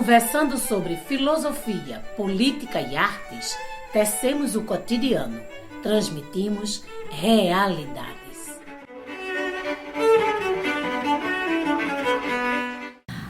Conversando sobre filosofia, política e artes, tecemos o cotidiano, transmitimos realidades.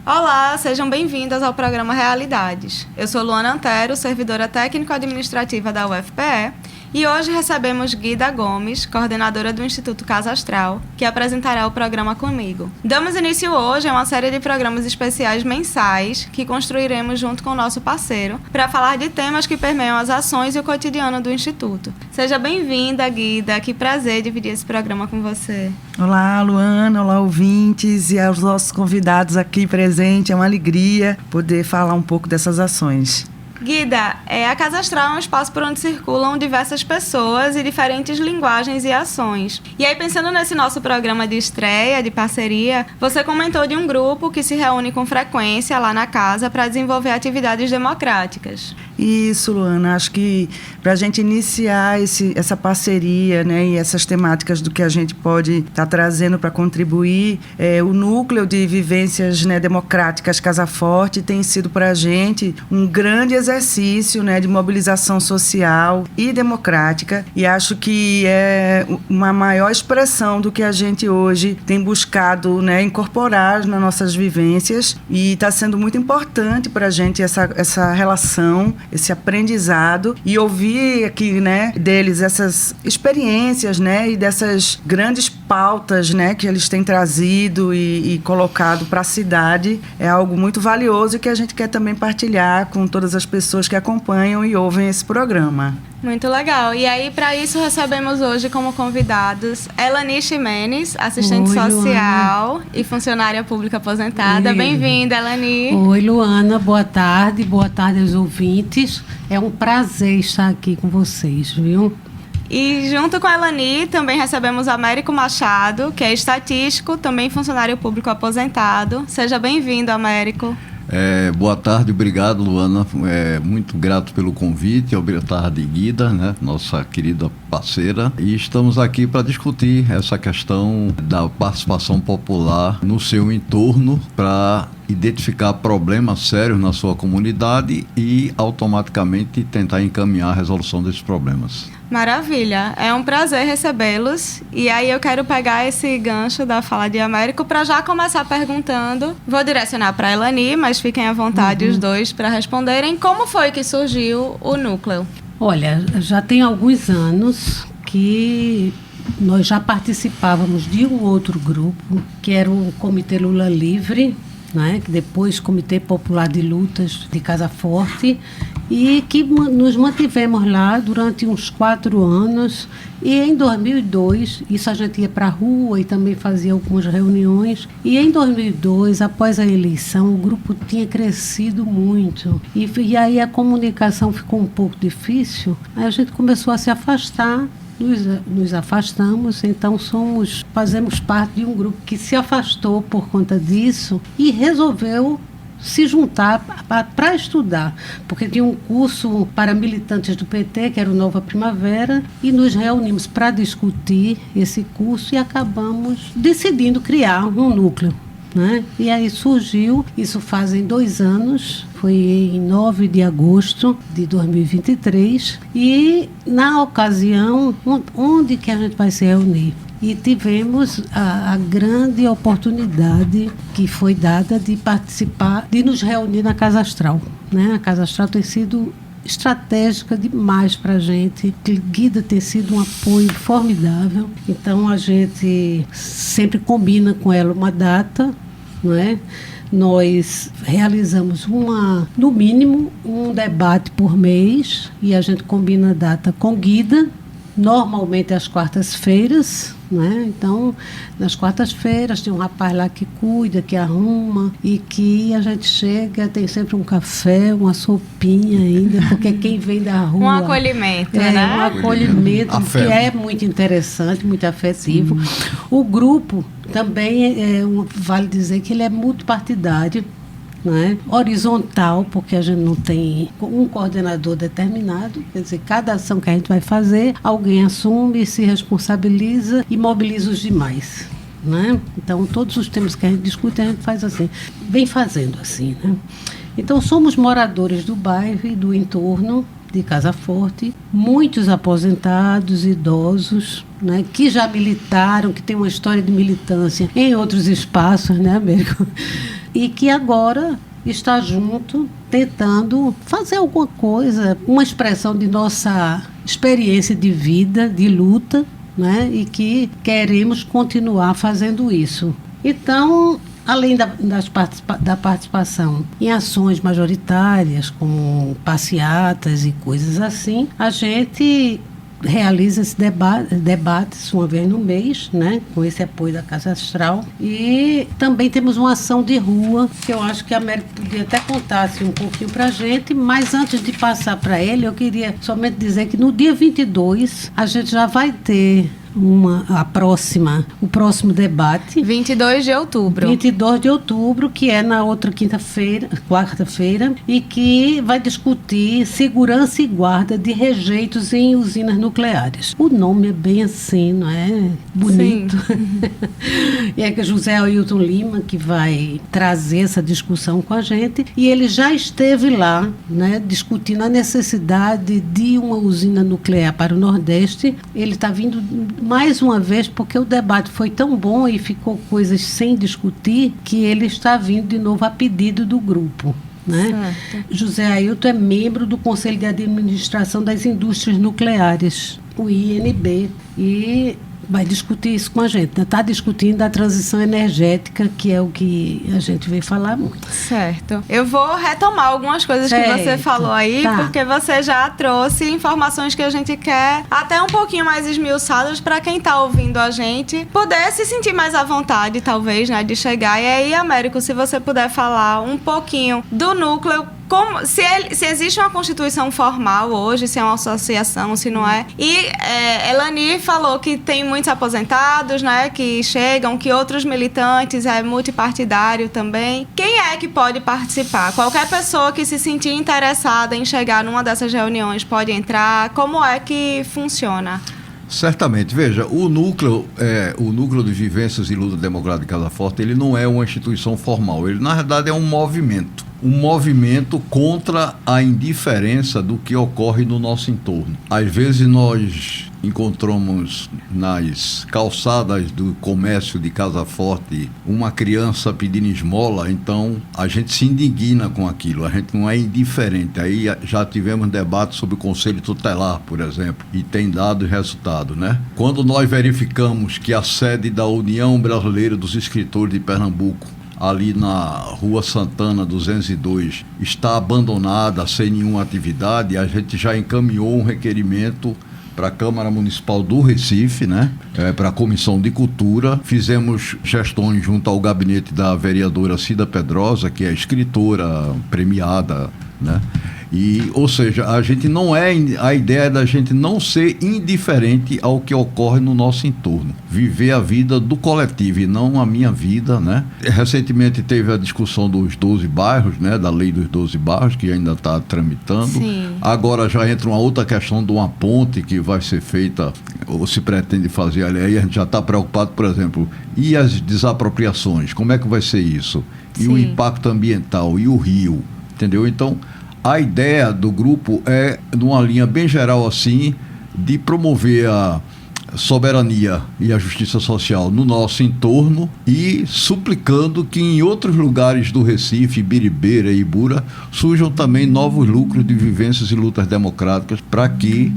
Olá, sejam bem-vindas ao programa Realidades. Eu sou Luana Antero, servidora técnico-administrativa da UFPE, e hoje recebemos Guida Gomes, coordenadora do Instituto Casa Astral, que apresentará o programa comigo. Damos início hoje a uma série de programas especiais mensais que construiremos junto com o nosso parceiro para falar de temas que permeiam as ações e o cotidiano do Instituto. Seja bem-vinda, Guida. Que prazer dividir esse programa com você. Olá, Luana. Olá, ouvintes e aos nossos convidados aqui presentes. É uma alegria poder falar um pouco dessas ações. Guida, a Casa Astral é um espaço por onde circulam diversas pessoas e diferentes linguagens e ações. E aí, pensando nesse nosso programa de estreia, de parceria, você comentou de um grupo que se reúne com frequência lá na casa para desenvolver atividades democráticas. Isso, Luana. Acho que para a gente iniciar essa parceria, né, e essas temáticas do que a gente pode estar trazendo para contribuir, o núcleo de vivências, né, democráticas Casa Forte tem sido para a gente um grande exercício, né, de mobilização social e democrática, e acho que é uma maior expressão do que a gente hoje tem buscado, né, incorporar nas nossas vivências, e está sendo muito importante para a gente essa relação, esse aprendizado, e ouvir aqui, né, deles essas experiências, né, e dessas grandes pautas, né, que eles têm trazido e colocado para a cidade, é algo muito valioso e que a gente quer também partilhar com todas as pessoas que acompanham e ouvem esse programa. Muito legal. E aí, para isso, recebemos hoje como convidados Elani Ximenes, assistente social Luana. E funcionária pública aposentada. Oi. Bem-vinda, Elani. Oi, Luana. Boa tarde aos ouvintes. É um prazer estar aqui com vocês, viu? E junto com a Elani, também recebemos Américo Machado, que é estatístico, também funcionário público aposentado. Seja bem-vindo, Américo. Boa tarde, obrigado, Luana. Muito grato pelo convite. Boa tarde, Guida, né, nossa querida parceira. E estamos aqui para discutir essa questão da participação popular no seu entorno, para identificar problemas sérios na sua comunidade e automaticamente tentar encaminhar a resolução desses problemas. Maravilha, é um prazer recebê-los. E aí eu quero pegar esse gancho da fala de Américo para já começar perguntando. Vou direcionar para a Elani, mas fiquem à vontade os dois para responderem. Como foi que surgiu o núcleo? Olha, já tem alguns anos que nós já participávamos de um outro grupo, que era o Comitê Lula Livre, né, que depois Comitê Popular de Lutas de Casa Forte, e que nos mantivemos lá durante uns 4 anos. E em 2002, isso a gente ia para a rua e também fazia algumas reuniões, e em 2002, após a eleição, o grupo tinha crescido muito, e aí a comunicação ficou um pouco difícil, aí a gente começou a se afastar. Nos afastamos, então fazemos parte de um grupo que se afastou por conta disso e resolveu se juntar para estudar, porque tinha um curso para militantes do PT, que era o Nova Primavera, e nos reunimos para discutir esse curso e acabamos decidindo criar um núcleo, né? E aí surgiu, isso fazem 2 anos, foi em 9 de agosto de 2023, e na ocasião, onde que a gente vai se reunir? E tivemos a grande oportunidade que foi dada de participar, de nos reunir na Casa Astral, né? A Casa Astral tem sido estratégica demais para a gente. Guida tem sido um apoio formidável. Então a gente sempre combina com ela uma data, não é? Nós realizamos no mínimo um debate por mês, e a gente combina a data com Guida, normalmente às quartas-feiras, né? Então, nas quartas-feiras tem um rapaz lá que cuida, que arruma, e que a gente chega, tem sempre um café, uma sopinha ainda, porque quem vem da rua... Um acolhimento, né? Um acolhimento que é muito interessante, muito afetivo. O grupo também, vale dizer que ele é multipartidário, né? Horizontal, porque a gente não tem um coordenador determinado, quer dizer, cada ação que a gente vai fazer, alguém assume, se responsabiliza e mobiliza os demais, né? Então, todos os temas que a gente discute, a gente faz assim, vem fazendo assim, né? Então, somos moradores do bairro e do entorno de Casa Forte, muitos aposentados, idosos, né, que já militaram, que têm uma história de militância em outros espaços, né, Américo? E que agora está junto, tentando fazer alguma coisa, uma expressão de nossa experiência de vida, de luta, né, e que queremos continuar fazendo isso. Então, além da participação em ações majoritárias, como passeatas e coisas assim, a gente realiza esse debates uma vez no mês, né, com esse apoio da Casa Astral. E também temos uma ação de rua, que eu acho que a América podia até contar um pouquinho para a gente, mas antes de passar para ele, eu queria somente dizer que no dia 22 a gente já vai ter o próximo debate. 22 de outubro. 22 de outubro, que é na outra quarta-feira, e que vai discutir segurança e guarda de rejeitos em usinas nucleares. O nome é bem assim, não é? Bonito. E é que José Ailton Lima, que vai trazer essa discussão com a gente, e ele já esteve lá, né, discutindo a necessidade de uma usina nuclear para o Nordeste. Ele está vindo mais uma vez, porque o debate foi tão bom e ficou coisas sem discutir, que ele está vindo de novo a pedido do grupo. Né? José Ailton é membro do Conselho de Administração das Indústrias Nucleares, o INB, e vai discutir isso com a gente. Está discutindo a transição energética, que é o que a gente veio falar muito. Certo. Eu vou retomar algumas coisas que você falou aí, porque você já trouxe informações que a gente quer até um pouquinho mais esmiuçadas para quem está ouvindo a gente poder se sentir mais à vontade, talvez, né, de chegar. E aí, Américo, se você puder falar um pouquinho do núcleo, se existe uma constituição formal hoje, se é uma associação, se não é. E Elani falou que tem muitos aposentados, né, que chegam, que outros militantes, é multipartidário também. Quem é que pode participar? Qualquer pessoa que se sentir interessada em chegar numa dessas reuniões pode entrar? Como é que funciona? Certamente. Veja, o núcleo de Vivências e Luta Democrática de Casa Forte, ele não é uma instituição formal. Ele, na verdade, é um movimento contra a indiferença do que ocorre no nosso entorno. Às vezes nós encontramos nas calçadas do comércio de Casa Forte uma criança pedindo esmola, então a gente se indigna com aquilo, a gente não é indiferente. Aí já tivemos debate sobre o Conselho Tutelar, por exemplo, e tem dado resultado, né? Quando nós verificamos que a sede da União Brasileira dos Escritores de Pernambuco, ali na Rua Santana 202, está abandonada, sem nenhuma atividade, a gente já encaminhou um requerimento para a Câmara Municipal do Recife, né? Para a Comissão de Cultura. Fizemos gestões junto ao gabinete da vereadora Cida Pedrosa, que é escritora premiada, né? E, ou seja, a ideia é da gente não ser indiferente ao que ocorre no nosso entorno. Viver a vida do coletivo e não a minha vida, né? Recentemente teve a discussão dos 12 bairros, né? Da lei dos 12 bairros, que ainda está tramitando. Sim. Agora já entra uma outra questão de uma ponte que vai ser feita, ou se pretende fazer ali. Aí a gente já está preocupado, por exemplo, e as desapropriações? Como é que vai ser isso? E Sim. o impacto ambiental, e o rio, entendeu? Então, a ideia do grupo é, numa linha bem geral assim, de promover a soberania e a justiça social no nosso entorno e suplicando que em outros lugares do Recife, Biribeira e Ibura, surjam também novos núcleos de vivências e lutas democráticas para que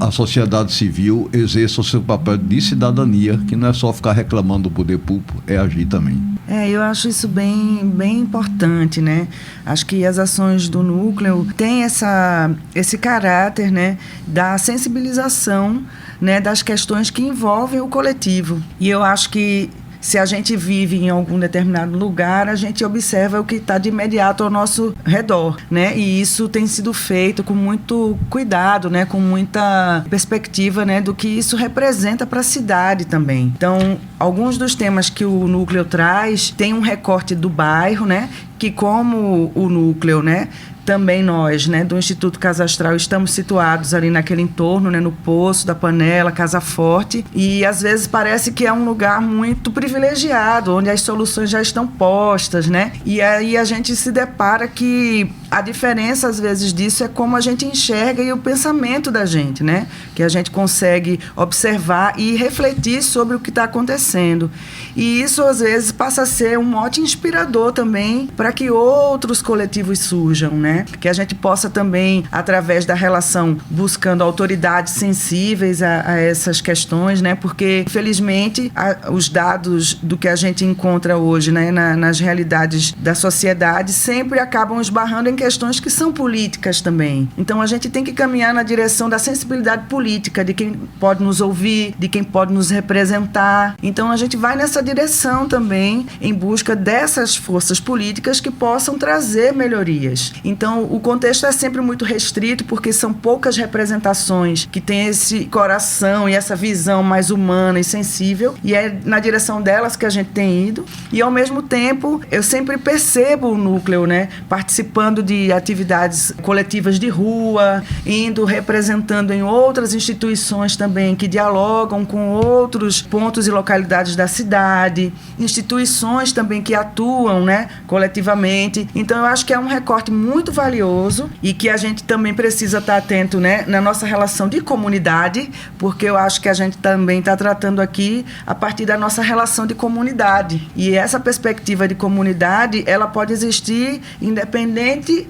a sociedade civil exerça o seu papel de cidadania, que não é só ficar reclamando do poder público, é agir também. Eu acho isso bem importante, né? Acho que as ações do núcleo têm esse caráter, né, da sensibilização, né, das questões que envolvem o coletivo. E eu acho que se a gente vive em algum determinado lugar, a gente observa o que está de imediato ao nosso redor, né? E isso tem sido feito com muito cuidado, né? Com muita perspectiva, né? Do que isso representa para a cidade também. Então, alguns dos temas que o núcleo traz tem um recorte do bairro, né? Que como o núcleo, né, também nós, né, do Instituto Casastral, estamos situados ali naquele entorno, né, no Poço da Panela, Casa Forte, e às vezes parece que é um lugar muito privilegiado, onde as soluções já estão postas, né? E aí a gente se depara que a diferença, às vezes, disso é como a gente enxerga e o pensamento da gente, né? Que a gente consegue observar e refletir sobre o que está acontecendo. E isso, às vezes, passa a ser um mote inspirador também para que outros coletivos surjam, né? Que a gente possa também, através da relação, buscando autoridades sensíveis a essas questões, né? Porque, infelizmente, os dados do que a gente encontra hoje, né, nas realidades da sociedade sempre acabam esbarrando em questões que são políticas também. Então, a gente tem que caminhar na direção da sensibilidade política, de quem pode nos ouvir, de quem pode nos representar. Então, a gente vai nessa direção também, em busca dessas forças políticas que possam trazer melhorias. Então, o contexto é sempre muito restrito, porque são poucas representações que têm esse coração e essa visão mais humana e sensível, e é na direção delas que a gente tem ido. E, ao mesmo tempo, eu sempre percebo o núcleo, né, participando de atividades coletivas de rua, indo representando em outras instituições também que dialogam com outros pontos e localidades da cidade, instituições também que atuam, né, coletivamente. Então, eu acho que é um recorte muito valioso e que a gente também precisa estar atento, né, na nossa relação de comunidade, porque eu acho que a gente também está tratando aqui a partir da nossa relação de comunidade. E essa perspectiva de comunidade, ela pode existir independente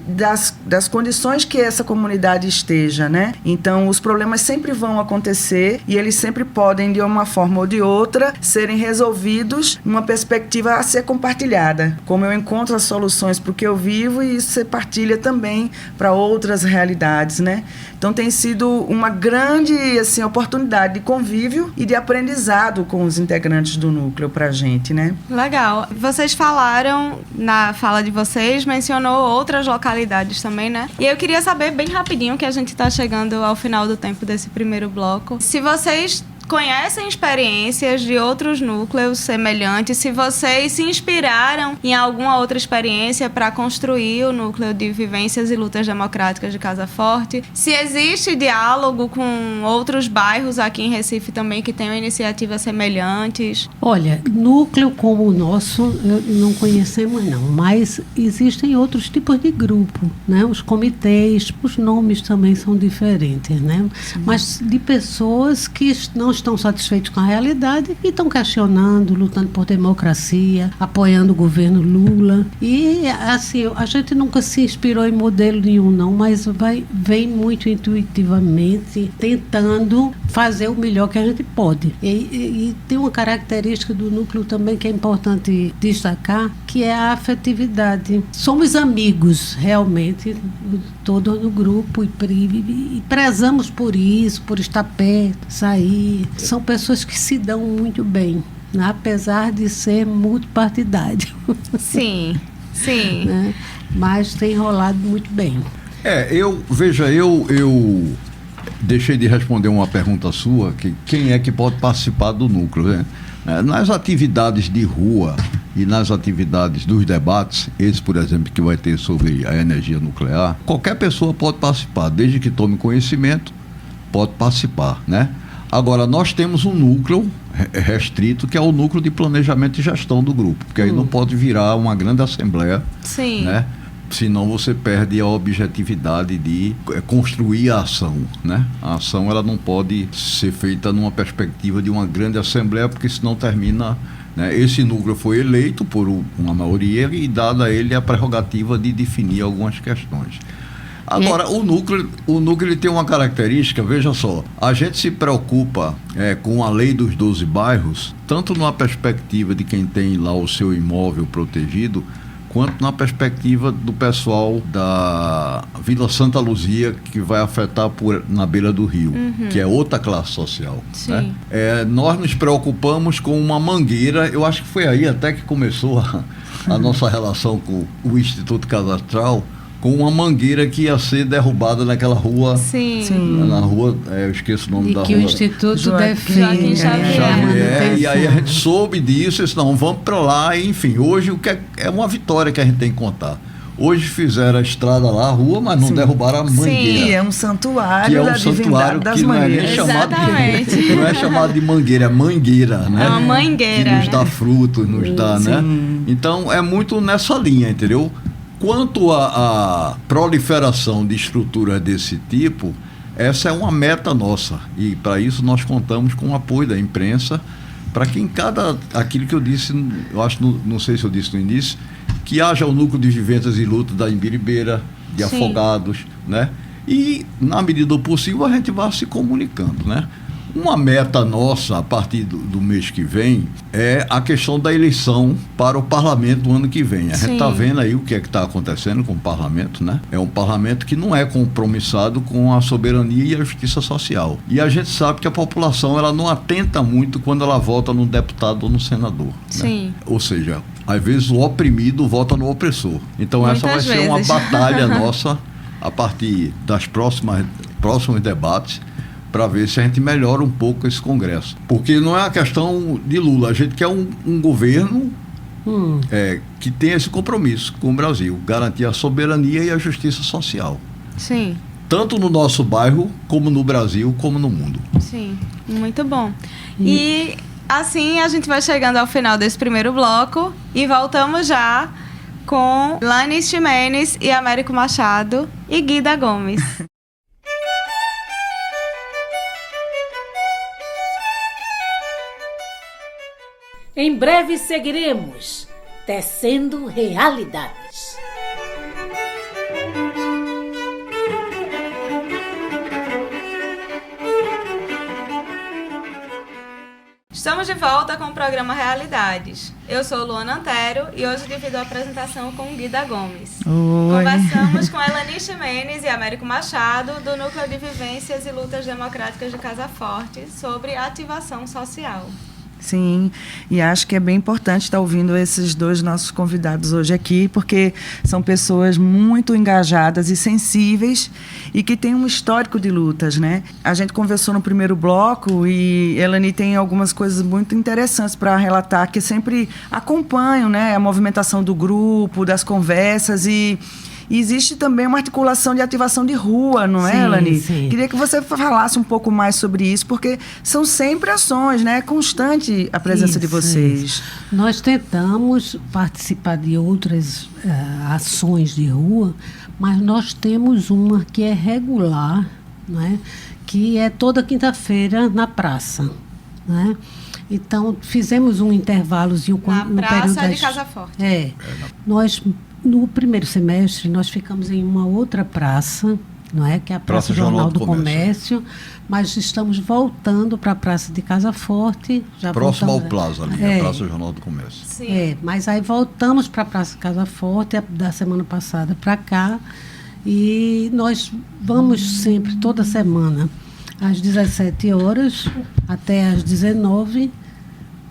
das condições que essa comunidade esteja, né? Então, os problemas sempre vão acontecer e eles sempre podem, de uma forma ou de outra, serem resolvidos numa perspectiva a ser compartilhada. Como eu encontro as soluções para o que eu vivo, e isso se partilha também para outras realidades, né? Então, tem sido uma grande, assim, oportunidade de convívio e de aprendizado com os integrantes do núcleo para a gente, né? Legal. Vocês falaram, na fala de vocês, mencionou outras localidades também, né? E eu queria saber bem rapidinho, que a gente está chegando ao final do tempo desse primeiro bloco, se vocês conhecem experiências de outros núcleos semelhantes, se vocês se inspiraram em alguma outra experiência para construir o núcleo de vivências e lutas democráticas de Casa Forte, se existe diálogo com outros bairros aqui em Recife também que tenham iniciativas semelhantes. Olha, núcleo como o nosso, não conhecemos não, mas existem outros tipos de grupo, né? Os comitês, os nomes também são diferentes, né? Sim. Mas de pessoas que não estão satisfeitos com a realidade e estão questionando, lutando por democracia, apoiando o governo Lula. E, assim, a gente nunca se inspirou em modelo nenhum, não, mas vem muito intuitivamente tentando fazer o melhor que a gente pode. E tem uma característica do núcleo também que é importante destacar, que é a afetividade. Somos amigos, realmente, todos no grupo, e prezamos por isso, por estar perto, sair. São pessoas que se dão muito bem, né? Apesar de ser multipartidário. Sim, sim. Né? Mas tem rolado muito bem. Eu deixei de responder uma pergunta sua, que quem é que pode participar do núcleo, né? Nas atividades de rua e nas atividades dos debates, esse, por exemplo, que vai ter sobre a energia nuclear, qualquer pessoa pode participar, desde que tome conhecimento, pode participar, né? Agora, nós temos um núcleo restrito, que é o núcleo de planejamento e gestão do grupo, porque aí não pode virar uma grande assembleia, sim, né? Senão você perde a objetividade de construir a ação, né? A ação, ela não pode ser feita numa perspectiva de uma grande assembleia, porque senão termina, né? Esse núcleo foi eleito por uma maioria e dada a ele a prerrogativa de definir algumas questões. Agora, o núcleo ele tem uma característica, veja só, a gente se preocupa com a lei dos 12 bairros, tanto numa perspectiva de quem tem lá o seu imóvel protegido, quanto na perspectiva do pessoal da Vila Santa Luzia, que vai afetar na beira do rio, que é outra classe social. Né? Nós nos preocupamos com uma mangueira, eu acho que foi aí até que começou a nossa relação com o Instituto Casastral, com uma mangueira que ia ser derrubada naquela rua. Sim. Na rua, eu esqueço o nome da rua. E que o Instituto defende. Xavier. E aí a gente soube disso e disse, não, vamos para lá. E, enfim, hoje é uma vitória que a gente tem que contar. Hoje fizeram a estrada lá, a rua, mas não derrubaram a mangueira. Sim, é um santuário que é um da santuário divindade das que não é nem mangueiras. chamado Exatamente. não é chamado de mangueira, é mangueira, né? É uma mangueira, que nos né? dá frutos, nos dá, né? Então é muito nessa linha, entendeu? Quanto à proliferação de estruturas desse tipo, essa é uma meta nossa. E para isso nós contamos com o apoio da imprensa, para que aquilo que eu disse, eu acho, não sei se eu disse no início, que haja o núcleo de vivências e lutas da Imbiribeira, de Sim. Afogados, né? E, na medida do possível, a gente vai se comunicando, né? Uma meta nossa, a partir do mês que vem, é a questão da eleição para o parlamento do ano que vem. A gente está vendo aí o que é que está acontecendo com o parlamento, né? É um parlamento que não é compromissado com a soberania e a justiça social. E a gente sabe que a população, ela não atenta muito quando ela vota no deputado ou no senador. Sim. Né? Ou seja, às vezes o oprimido vota no opressor. Então essa vai Muitas ser uma vezes. batalha nossa a partir das próximos debates, para ver se a gente melhora um pouco esse Congresso. Porque não é uma questão de Lula, a gente quer um governo que tenha esse compromisso com o Brasil, garantir a soberania e a justiça social. Sim. Tanto no nosso bairro, como no Brasil, como no mundo. Sim, muito bom. E assim a gente vai chegando ao final desse primeiro bloco e voltamos já com Lani Ximenes e Américo Machado e Guida Gomes. Em breve seguiremos tecendo realidades. Estamos de volta com o programa Realidades. Eu sou Luana Antero e hoje divido a apresentação com Guida Gomes. Oi. Conversamos com Elani Ximenes e Américo Machado, do Núcleo de Vivências e Lutas Democráticas de Casa Forte, sobre ativação social. Sim, e acho que é bem importante estar ouvindo esses dois nossos convidados hoje aqui, porque são pessoas muito engajadas e sensíveis e que têm um histórico de lutas, né? A gente conversou no primeiro bloco e Elani tem algumas coisas muito interessantes para relatar, que sempre acompanham, né, a movimentação do grupo, das conversas e existe também uma articulação de ativação de rua, não é, Sim, Elani? sim. Queria que você falasse um pouco mais sobre isso, porque são sempre ações, né? É constante a presença de vocês. Isso. Nós tentamos participar de outras ações de rua, mas nós temos uma que é regular, né? Que é toda quinta-feira na praça, né? Então, fizemos um intervalozinho Na no período Praça de das... Casa Forte. Nós, no primeiro semestre, nós ficamos em uma outra praça, não é? Que é a Praça Jornal do Comércio, mas estamos voltando para a Praça de Casa Forte. Já Próximo ao voltamos- Plaza ali, a Praça Jornal do Comércio. Sim. mas aí voltamos para a Praça de Casa Forte, da semana passada para cá, e nós vamos sempre, toda semana, às 17 horas até às 19,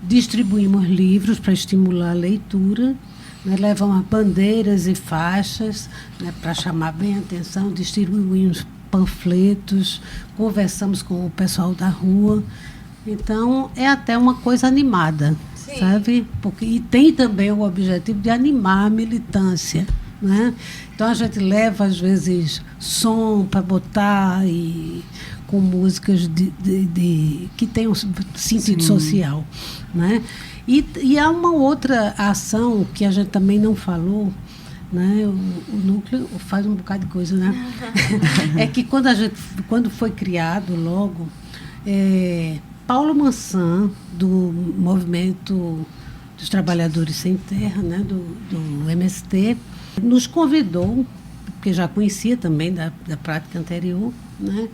distribuímos livros para estimular a leitura, né, levamos bandeiras e faixas, né, para chamar bem a atenção, distribuímos panfletos, conversamos com o pessoal da rua. Então, é até uma coisa animada, Sim. sabe? E tem também o objetivo de animar a militância, né? Então, a gente leva, às vezes, som para botar e com músicas que têm um sentido social, né? E há uma outra ação que a gente também não falou, né? O núcleo faz um bocado de coisa, né? É que quando foi criado logo, Paulo Mansan, do Movimento dos Trabalhadores Sem Terra, né? do MST, nos convidou, porque já conhecia também da prática anterior, né?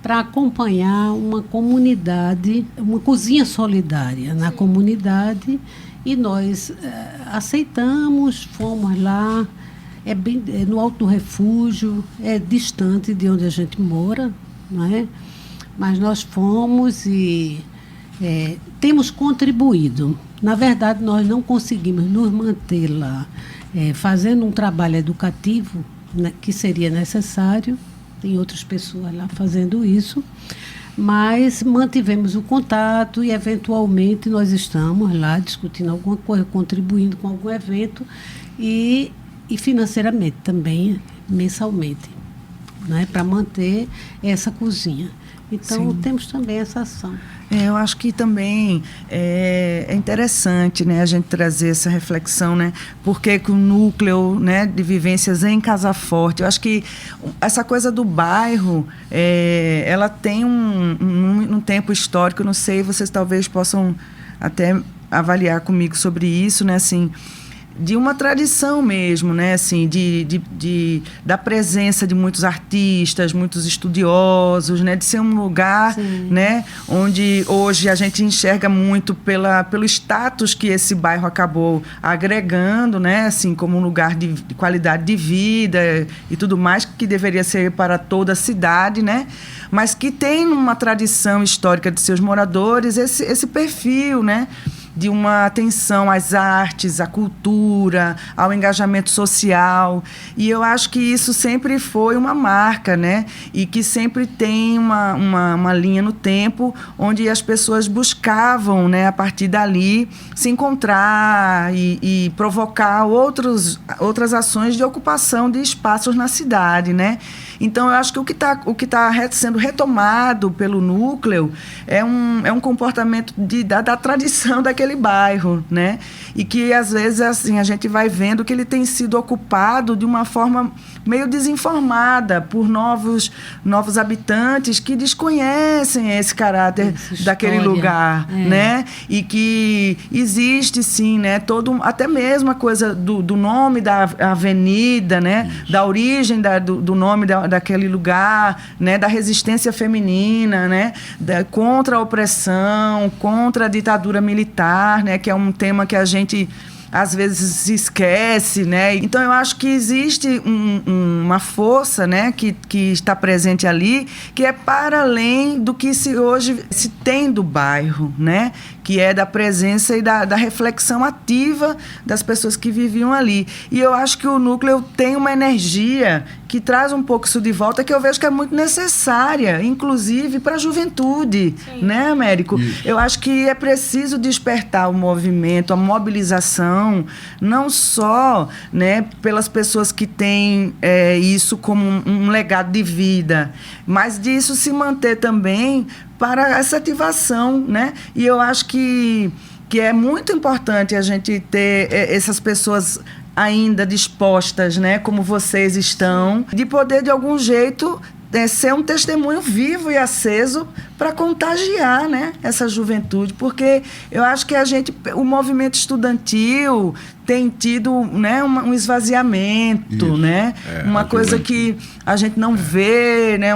Para acompanhar uma comunidade, uma cozinha solidária na comunidade, e nós aceitamos, fomos lá, é no Alto do Refúgio, é distante de onde a gente mora, não é? Mas nós fomos e temos contribuído. Na verdade, nós não conseguimos nos manter lá fazendo um trabalho educativo, né, que seria necessário. Tem outras pessoas lá fazendo isso, mas mantivemos o contato e, eventualmente, nós estamos lá discutindo alguma coisa, contribuindo com algum evento, e e financeiramente também, mensalmente, né, para manter essa cozinha. Então, temos também essa ação. Eu acho que também é interessante, né, a gente trazer essa reflexão, né, porque que o núcleo, né, de vivências em Casa Forte, eu acho que essa coisa do bairro, ela tem um tempo histórico, não sei, vocês talvez possam até avaliar comigo sobre isso, né, assim, de uma tradição mesmo, né, assim, da presença de muitos artistas, muitos estudiosos, né, de ser um lugar, né, onde hoje a gente enxerga muito pelo status que esse bairro acabou agregando, né, assim, como um lugar de qualidade de vida e tudo mais, que deveria ser para toda a cidade, né, mas que tem uma tradição histórica de seus moradores esse perfil, né, de uma atenção às artes, à cultura, ao engajamento social. E eu acho que isso sempre foi uma marca, né? E que sempre tem uma linha no tempo onde as pessoas buscavam, né, a partir dali, se encontrar e provocar outras ações de ocupação de espaços na cidade, né? Então, eu acho que o que tá sendo retomado pelo núcleo é um comportamento da tradição daquele bairro, né? E que, às vezes, assim, a gente vai vendo que ele tem sido ocupado de uma forma meio desinformada por novos habitantes que desconhecem esse caráter daquele lugar, né? E que existe, sim, né? Até mesmo a coisa do nome da avenida, né? Da origem do nome daquele lugar, né? Da resistência feminina, né? Contra a opressão, contra a ditadura militar, né? Que é um tema que a gente às vezes se esquece, né? Então eu acho que existe uma força, né, que está presente ali, que é para além do que hoje se tem do bairro, né? Que é da presença e da reflexão ativa das pessoas que viviam ali. E eu acho que o núcleo tem uma energia que traz um pouco isso de volta, que eu vejo que é muito necessária, inclusive para a juventude, né, Américo? Isso. Eu acho que é preciso despertar o movimento, a mobilização, não só, né, pelas pessoas que têm isso como um legado de vida, mas disso se manter também para essa ativação, né? E eu acho que é muito importante a gente ter essas pessoas ainda dispostas, né, como vocês estão, de poder, de algum jeito, ser um testemunho vivo e aceso para contagiar, né, essa juventude, porque eu acho que o movimento estudantil tem tido, né, um esvaziamento, isso, né, uma coisa que a gente não vê, né,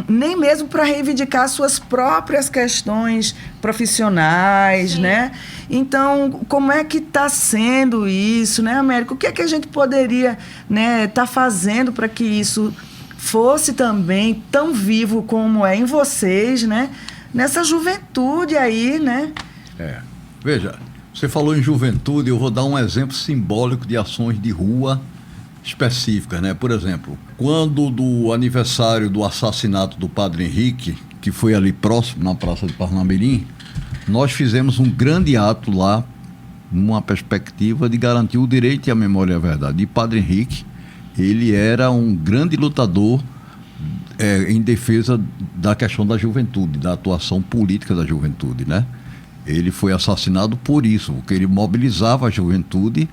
nem mesmo para reivindicar suas próprias questões profissionais, sim, né? Então, como é que está sendo isso, né, Américo? O que é que a gente poderia, né, tá fazendo para que isso fosse também tão vivo como é em vocês, né? Nessa juventude aí, né? Veja, você falou em juventude, eu vou dar um exemplo simbólico de ações de rua específicas, né? Por exemplo, quando do aniversário do assassinato do Padre Henrique, que foi ali próximo, na Praça de Parnamirim, nós fizemos um grande ato lá, numa perspectiva de garantir o direito e a memória e a verdade. E Padre Henrique, ele era um grande lutador em defesa da questão da juventude, da atuação política da juventude, né? Ele foi assassinado por isso, porque ele mobilizava a juventude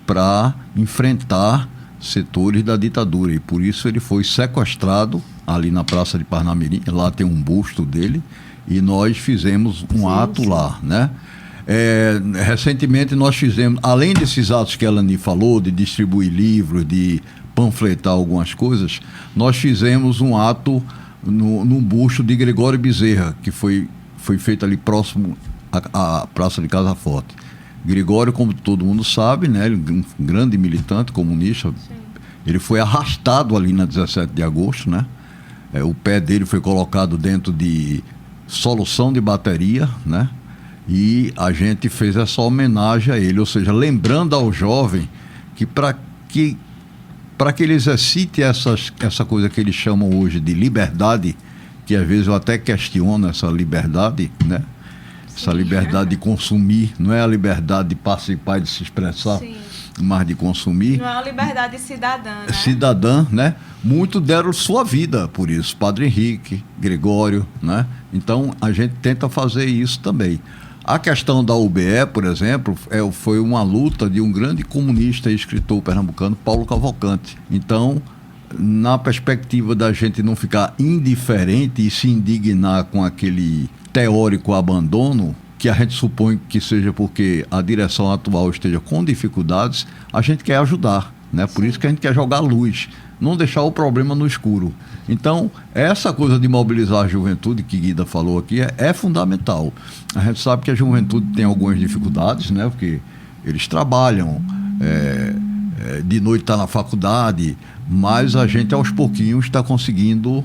para enfrentar setores da ditadura, e por isso ele foi sequestrado ali na Praça de Parnamirim. Lá tem um busto dele, e nós fizemos um ato lá, né? Recentemente nós fizemos, além desses atos que a Elani falou, de distribuir livros, de panfletar algumas coisas, nós fizemos um ato no busto de Gregório Bezerra, que foi feito ali próximo à Praça de Casa Forte. Gregório, como todo mundo sabe, né, um grande militante comunista, sim, ele foi arrastado ali na 17 de agosto, né? O pé dele foi colocado dentro de solução de bateria, né? E a gente fez essa homenagem a ele, ou seja, lembrando ao jovem que para que ele exercite essa coisa que eles chamam hoje de liberdade, que às vezes eu até questiono essa liberdade, né? Essa liberdade de consumir, não é a liberdade de participar e de se expressar. Sim. mais de consumir. Não é uma liberdade cidadã, né? Cidadã, né? Muitos deram sua vida por isso. Padre Henrique, Gregório, né? Então, a gente tenta fazer isso também. A questão da UBE, por exemplo, foi uma luta de um grande comunista e escritor pernambucano, Paulo Cavalcante. Então, na perspectiva da gente não ficar indiferente e se indignar com aquele teórico abandono, que a gente supõe que seja porque a direção atual esteja com dificuldades, a gente quer ajudar, né? Por isso que a gente quer jogar luz, não deixar o problema no escuro. Então, essa coisa de mobilizar a juventude, que Guida falou aqui, é fundamental. A gente sabe que a juventude tem algumas dificuldades, né? Porque eles trabalham, de noite está na faculdade, mas a gente aos pouquinhos está conseguindo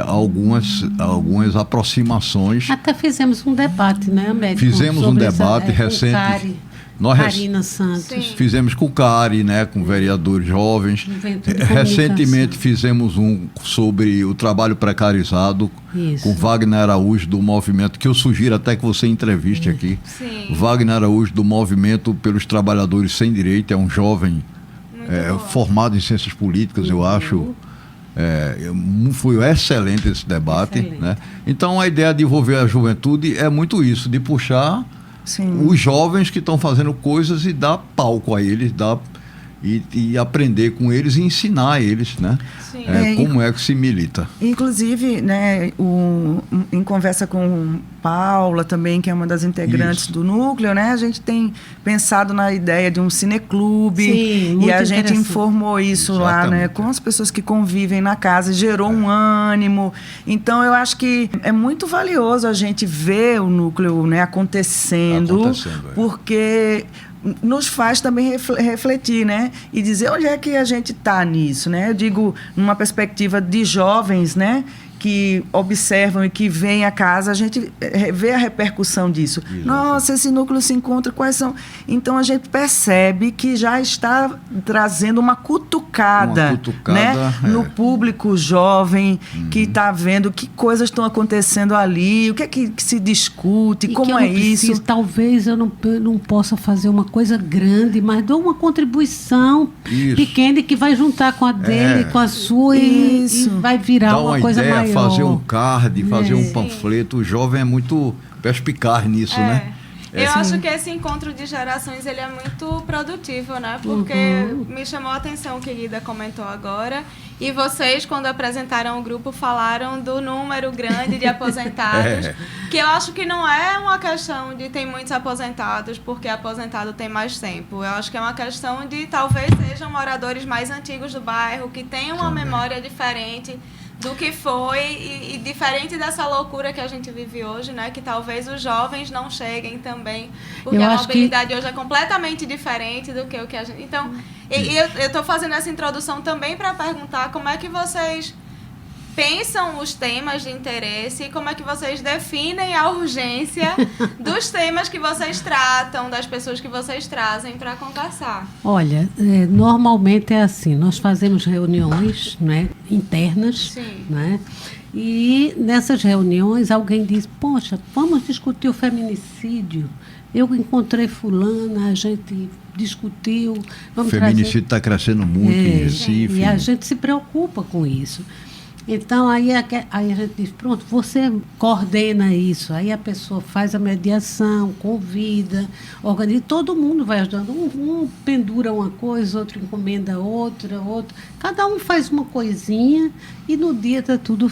algumas aproximações. Até fizemos um debate, né, Américo? Fizemos um debate recente. Karina Santos. Sim. Fizemos com o CARI, né, com vereadores jovens. Recentemente fizemos um sobre o trabalho precarizado. Isso. Com Wagner Araújo, do movimento, que eu sugiro até que você entreviste aqui. Sim. Wagner Araújo, do Movimento pelos Trabalhadores Sem Direito, é um jovem formado em ciências políticas, eu acho. Foi excelente esse debate. Excelente. Né? Então, a ideia de envolver a juventude é muito isso, de puxar os jovens que estão fazendo coisas e dar palco a eles, e aprender com eles e ensinar a eles, né? Como é que se milita. Inclusive, né, em conversa com Paula também, que é uma das integrantes do núcleo, né, a gente tem pensado na ideia de um cineclube. Sim, e a gente informou isso lá, né, com as pessoas que convivem na casa, gerou um ânimo. Então, eu acho que é muito valioso a gente ver o núcleo, né, acontecendo. Porque nos faz também refletir, né? E dizer onde é que a gente está nisso, né? Eu digo, numa perspectiva de jovens, né? Que observam e que veem a casa, a gente vê a repercussão disso. Exato. Nossa, esse núcleo se encontra, quais são... Então, a gente percebe que já está trazendo uma cutucada né? No público jovem, que está vendo que coisas estão acontecendo ali, o que é que se discute, e como é isso. Talvez eu não possa fazer uma coisa grande, mas dou uma contribuição pequena que vai juntar com a dele, com a sua, e vai virar uma coisa maior. Fazer um card, fazer um panfleto. O jovem é muito perspicaz nisso, né? Eu acho que esse encontro de gerações ele é muito produtivo, né? Porque me chamou a atenção o que Guida comentou agora. E vocês, quando apresentaram o grupo, falaram do número grande de aposentados. Que eu acho que não é uma questão de tem muitos aposentados porque aposentado tem mais tempo. Eu acho que é uma questão de talvez sejam moradores mais antigos do bairro, que tenham uma memória diferente do que foi e diferente dessa loucura que a gente vive hoje, né? Que talvez os jovens não cheguem também, porque a mobilidade hoje é completamente diferente do que o que a gente... Então, eu estou fazendo essa introdução também para perguntar como é que vocês pensam os temas de interesse e como é que vocês definem a urgência dos temas que vocês tratam, das pessoas que vocês trazem para conversar. Olha, normalmente é assim, nós fazemos reuniões, né, internas, né, e nessas reuniões alguém diz, poxa, vamos discutir o feminicídio. Eu encontrei fulana, a gente discutiu. O feminicídio está crescendo muito em Recife. E a gente se preocupa com isso. Então, aí a gente diz, pronto, você coordena isso. Aí a pessoa faz a mediação, convida, organiza, todo mundo vai ajudando. Um pendura uma coisa, outro encomenda outra. Cada um faz uma coisinha e no dia está tudo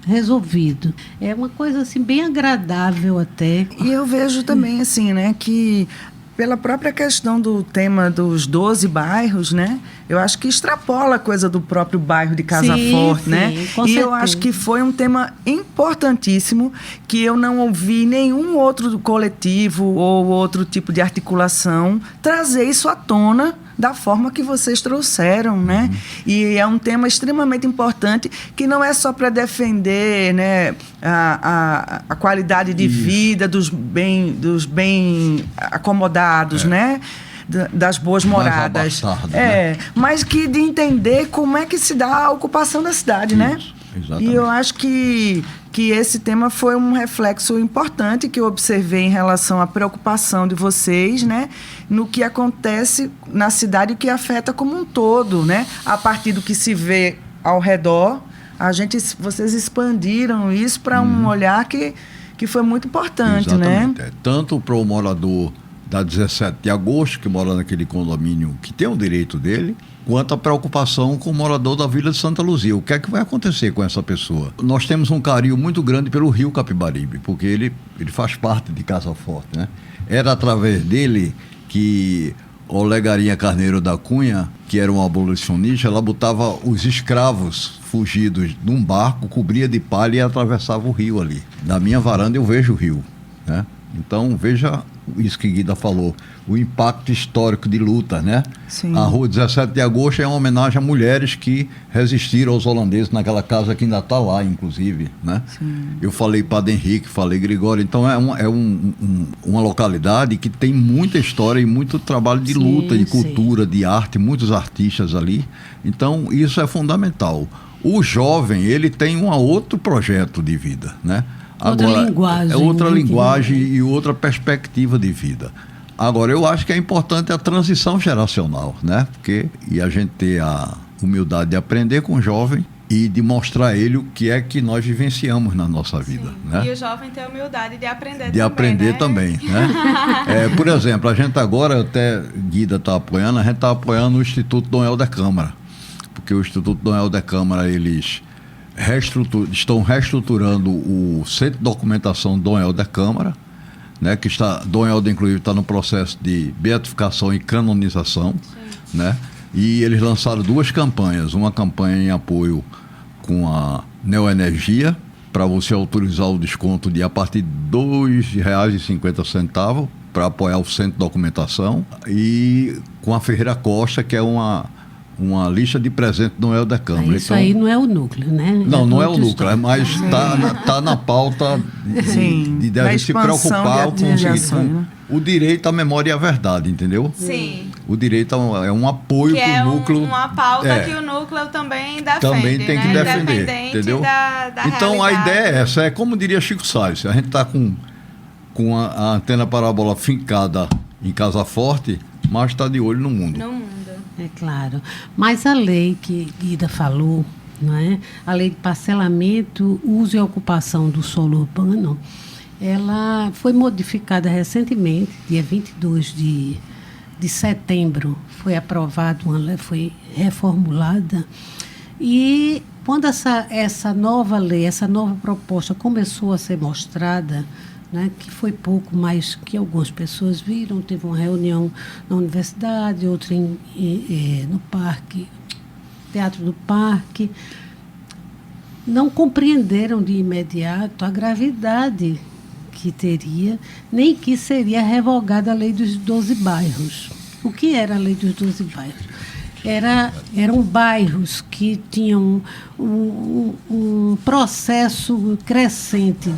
resolvido. É uma coisa assim bem agradável até. E eu vejo também assim, né, que pela própria questão do tema dos 12 bairros, né? Eu acho que extrapola a coisa do próprio bairro de Casa Forte, né? E certeza. Eu acho que foi um tema importantíssimo que eu não ouvi nenhum outro coletivo ou outro tipo de articulação trazer isso à tona da forma que vocês trouxeram, né? E é um tema extremamente importante que não é só para defender, né, a qualidade de vida dos bem acomodados, né? Das boas moradas. Mas que de entender como é que se dá a ocupação da cidade, né? Exatamente. E eu acho que que esse tema foi um reflexo importante que eu observei em relação à preocupação de vocês, né, no que acontece na cidade e que afeta como um todo, né, a partir do que se vê ao redor. Vocês expandiram isso para um olhar que foi muito importante, exatamente, né? Tanto para o morador da 17 de agosto, que mora naquele condomínio que tem o direito dele, quanto a preocupação com o morador da Vila de Santa Luzia. O que é que vai acontecer com essa pessoa? Nós temos um carinho muito grande pelo Rio Capibaribe, porque ele faz parte de Casa Forte, né? Era através dele que Olegarinha Carneiro da Cunha, que era um abolicionista, ela botava os escravos fugidos num barco, cobria de palha e atravessava o rio ali. Na minha varanda eu vejo o rio, né? Então, veja isso que Guida falou, o impacto histórico de luta, né? Sim. A Rua 17 de Agosto é uma homenagem a mulheres que resistiram aos holandeses naquela casa que ainda está lá, inclusive, né? Sim. Eu falei Padre Henrique, falei Gregório, então uma localidade que tem muita história e muito trabalho de luta, de cultura, de arte, muitos artistas ali. Então, isso é fundamental. O jovem, ele tem um outro projeto de vida, né? Outra linguagem. É outra né? linguagem e outra perspectiva de vida. Agora, eu acho que é importante a transição geracional, né? E a gente ter a humildade de aprender com o jovem e de mostrar a ele o que é que nós vivenciamos na nossa vida. Né? E o jovem ter a humildade de aprender também. De aprender né? também. Né? Por exemplo, a gente agora, até Guida está apoiando, a gente está apoiando o Instituto Dom Helder Câmara. Porque o Instituto Dom Helder Câmara, eles estão reestruturando o Centro de Documentação Dom Helder Câmara, né, que Dom Helder, inclusive, está no processo de beatificação e canonização, né, e eles lançaram 2 campanhas, uma campanha em apoio com a Neoenergia, para você autorizar o desconto de a partir de R$ 2,50 para apoiar o Centro de Documentação, e com a Ferreira Costa, que é uma lista de presente do Dom Helder Câmara. Isso aí não é o núcleo, né? Não é o núcleo, mas está na pauta de deve se preocupar com o seguinte, o direito à memória e à verdade, entendeu? Sim. O direito é um apoio para o núcleo. Uma pauta que o núcleo também defende. Também tem que defender, entendeu? Então a ideia é essa, como diria Chico Sainz, a gente está com a antena parabólica fincada em Casa Forte, mas está de olho no mundo. É claro. Mas a lei que Guida falou, não é? A lei de parcelamento, uso e ocupação do solo urbano, ela foi modificada recentemente, dia 22 de setembro, foi aprovada uma lei, foi reformulada. E quando essa nova lei, essa nova proposta começou a ser mostrada, né, que foi pouco, mas que algumas pessoas viram, teve uma reunião na universidade, outra no parque, Teatro do Parque, não compreenderam de imediato a gravidade que teria, nem que seria revogada a lei dos 12 bairros. O que era a lei dos 12 bairros? Eram bairros que tinham um processo crescente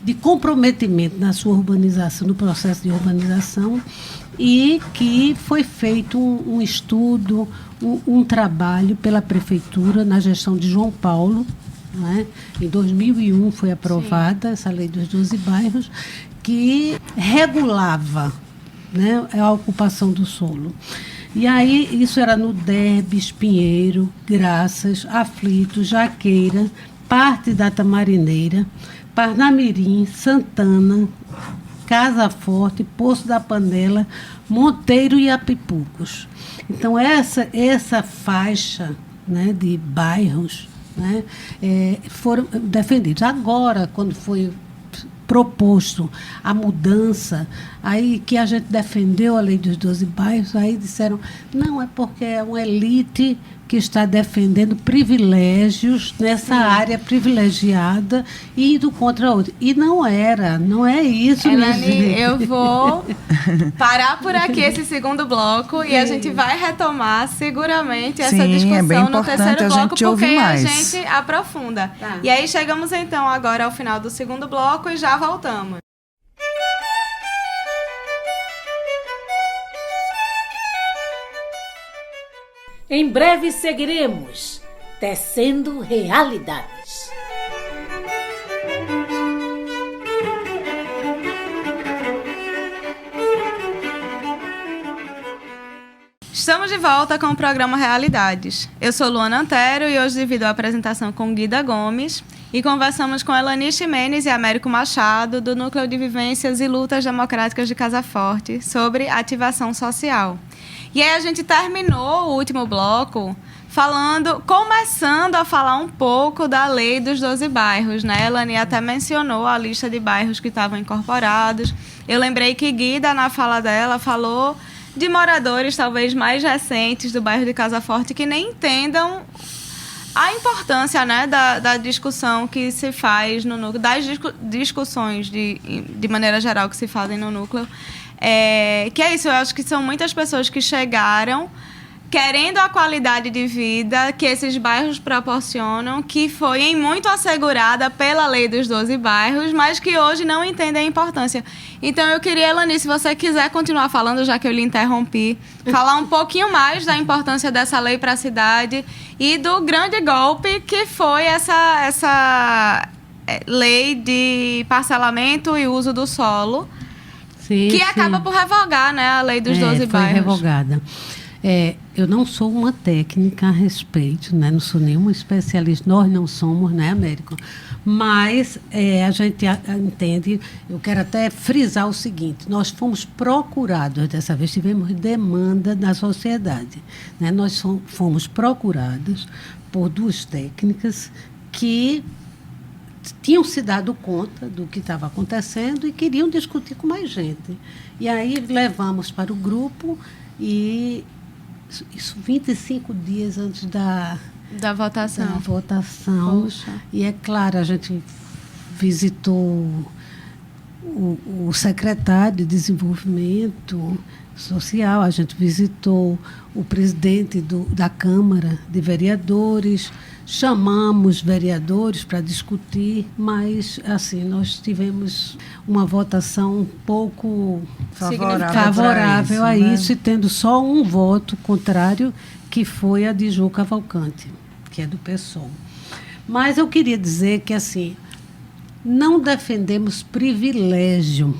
de comprometimento na sua urbanização, no processo de urbanização, e que foi feito um estudo, um trabalho pela prefeitura na gestão de João Paulo, né? Em 2001 foi aprovada essa lei dos 12 bairros, que regulava, né, a ocupação do solo. E aí isso era no Derby, Espinheiro, Graças, Aflito, Jaqueira, parte da Tamarineira, Parnamirim, Santana, Casa Forte, Poço da Panela, Monteiro e Apipucos. Então, essa faixa, né, de bairros, né, foram defendidos. Agora, quando foi proposto a mudança, aí que a gente defendeu a lei dos 12 bairros, aí disseram, não, é porque é uma elite que está defendendo privilégios nessa área privilegiada e indo contra a outra. E não é isso, Elane, eu vou parar por aqui esse segundo bloco e a gente vai retomar seguramente essa discussão no terceiro bloco, porque a gente aprofunda. Tá. E aí chegamos então agora ao final do segundo bloco e já voltamos. Em breve seguiremos tecendo realidades. Estamos de volta com o programa Realidades. Eu sou Luana Antero e hoje divido a apresentação com Guida Gomes e conversamos com Elani Ximenes e Américo Machado, do Núcleo de Vivências e Lutas Democráticas de Casa Forte, sobre ativação social. E aí a gente terminou o último bloco começando a falar um pouco da lei dos 12 bairros, né? Elani até mencionou a lista de bairros que estavam incorporados. Eu lembrei que Guida, na fala dela, falou de moradores talvez mais recentes do bairro de Casa Forte que nem entendam a importância, né, da discussão que se faz no núcleo, das discussões de maneira geral que se fazem no núcleo. Que é isso, eu acho que são muitas pessoas que chegaram querendo a qualidade de vida que esses bairros proporcionam, que foi em muito assegurada pela lei dos 12 bairros, mas que hoje não entendem a importância. Então, eu queria, Elani, se você quiser continuar falando, já que eu lhe interrompi, falar um pouquinho mais da importância dessa lei para a cidade e do grande golpe que foi essa lei de parcelamento e uso do solo, sim, que sim. acaba por revogar, né, a lei dos 12 bairros. Foi revogada. Eu não sou uma técnica a respeito, né? Não sou nenhuma especialista, nós não somos, né, Américo? Mas a gente entende, eu quero até frisar o seguinte, nós fomos procurados, dessa vez tivemos demanda da sociedade, né? Nós fomos procurados por duas técnicas que tinham se dado conta do que estava acontecendo e queriam discutir com mais gente. E aí levamos para o grupo e isso 25 dias antes da votação. Poxa. E é claro, a gente visitou o secretário de Desenvolvimento Social, a gente visitou o presidente da Câmara de Vereadores, chamamos vereadores para discutir, mas assim, nós tivemos uma votação um pouco favorável a isso, e tendo só um voto contrário, que foi a de Jô Cavalcante, que é do PSOL. Mas eu queria dizer que assim, não defendemos privilégio,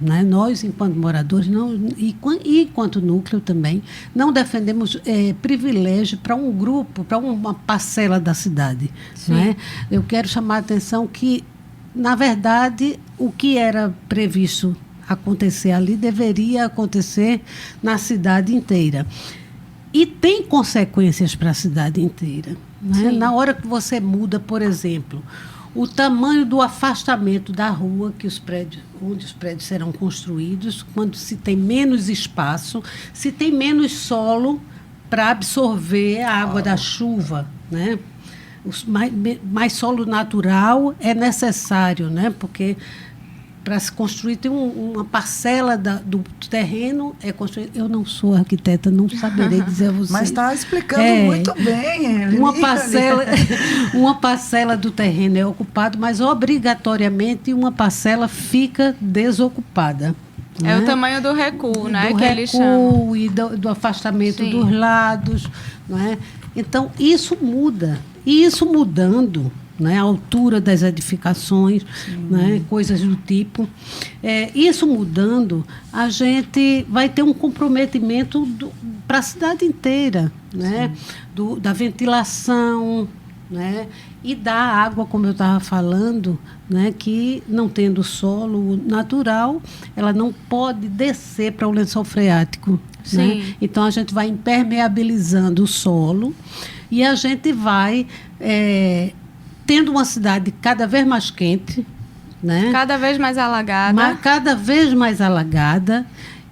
né? Nós, enquanto moradores, e enquanto núcleo também, não defendemos privilégio para um grupo, para uma parcela da cidade. Né? Eu quero chamar a atenção que, na verdade, o que era previsto acontecer ali deveria acontecer na cidade inteira. E tem consequências para a cidade inteira. Né? Na hora que você muda, por exemplo, o tamanho do afastamento da rua onde os prédios serão construídos, quando se tem menos espaço, se tem menos solo para absorver a água da chuva, né? Mais solo natural é necessário, né? Porque para se construir tem uma parcela do terreno é construída. Eu não sou arquiteta, não saberei dizer a você. Mas está explicando muito bem. Uma parcela do terreno é ocupada, mas obrigatoriamente uma parcela fica desocupada. É, né? O tamanho do recuo, né? Do que eles chamam. E do afastamento dos lados. Não é? Então, isso muda. E isso mudando, né, a altura das edificações, né, coisas do tipo. Isso mudando, a gente vai ter um comprometimento para a cidade inteira, né, da ventilação, né, e da água, como eu estava falando, né, que não tendo solo natural, ela não pode descer para o lençol freático. Né? Então, a gente vai impermeabilizando o solo e a gente vai tendo uma cidade cada vez mais quente, né? Cada vez mais alagada. Cada vez mais alagada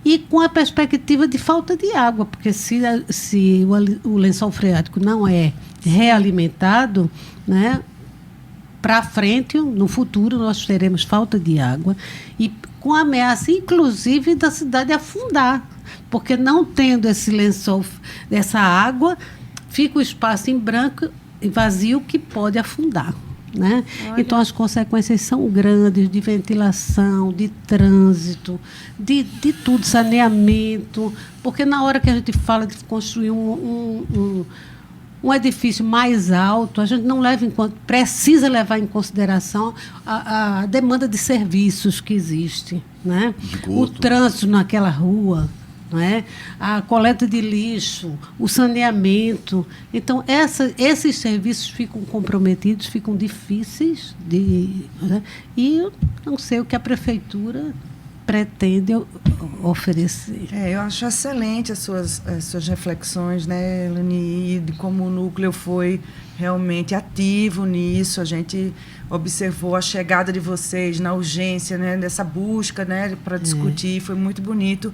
e com a perspectiva de falta de água, porque se o lençol freático não é realimentado, né, para frente, no futuro, nós teremos falta de água e com a ameaça, inclusive, da cidade afundar, porque não tendo esse lençol, essa água, fica o espaço em branco e vazio que pode afundar. Né? Então, as consequências são grandes de ventilação, de trânsito, de tudo, saneamento, porque na hora que a gente fala de construir um edifício mais alto, a gente não precisa levar em consideração a demanda de serviços que existe, né? O trânsito naquela rua, não é? A coleta de lixo, o saneamento. Então, esses serviços ficam comprometidos, ficam difíceis né? E eu não sei o que a prefeitura pretende oferecer. Eu acho excelente as suas reflexões, né, Elane, de como o núcleo foi realmente ativo nisso. A gente observou a chegada de vocês na urgência, né, dessa busca, né, para discutir, foi muito bonito.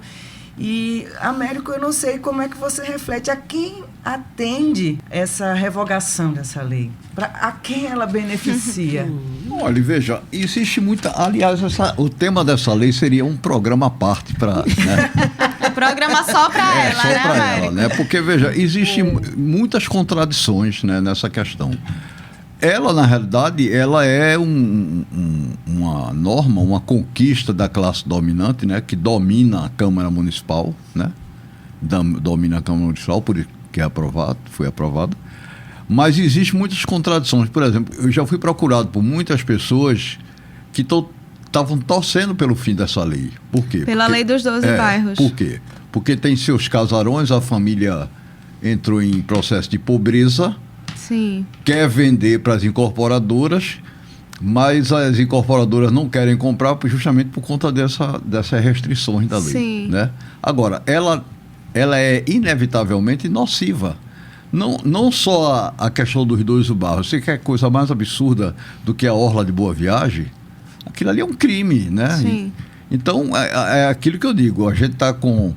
E, Américo, eu não sei como é que você reflete a quem atende essa revogação dessa lei, a quem ela beneficia. Olha, veja, existe muita... Aliás, o tema dessa lei seria um programa à parte para... Né? Programa só para ela, só né, para ela, Américo? né? Porque, veja, existem muitas contradições, né, nessa questão. Ela, na realidade, ela é uma norma, uma conquista da classe dominante, né, que domina a Câmara Municipal, né? Domina a Câmara Municipal, por isso que foi aprovado. Mas existem muitas contradições. Por exemplo, eu já fui procurado por muitas pessoas que estavam torcendo pelo fim dessa lei. Por quê? Pela lei dos 12 bairros. Por quê? Porque tem seus casarões, a família entrou em processo de pobreza, Sim. quer vender para as incorporadoras, mas as incorporadoras não querem comprar justamente por conta dessas restrições da lei. Sim. Né? Agora, ela é inevitavelmente nociva. Não só a questão dos 12 bairros. Você quer coisa mais absurda do que a Orla de Boa Viagem? Aquilo ali é um crime, né? Sim. Então, é aquilo que eu digo. A gente está com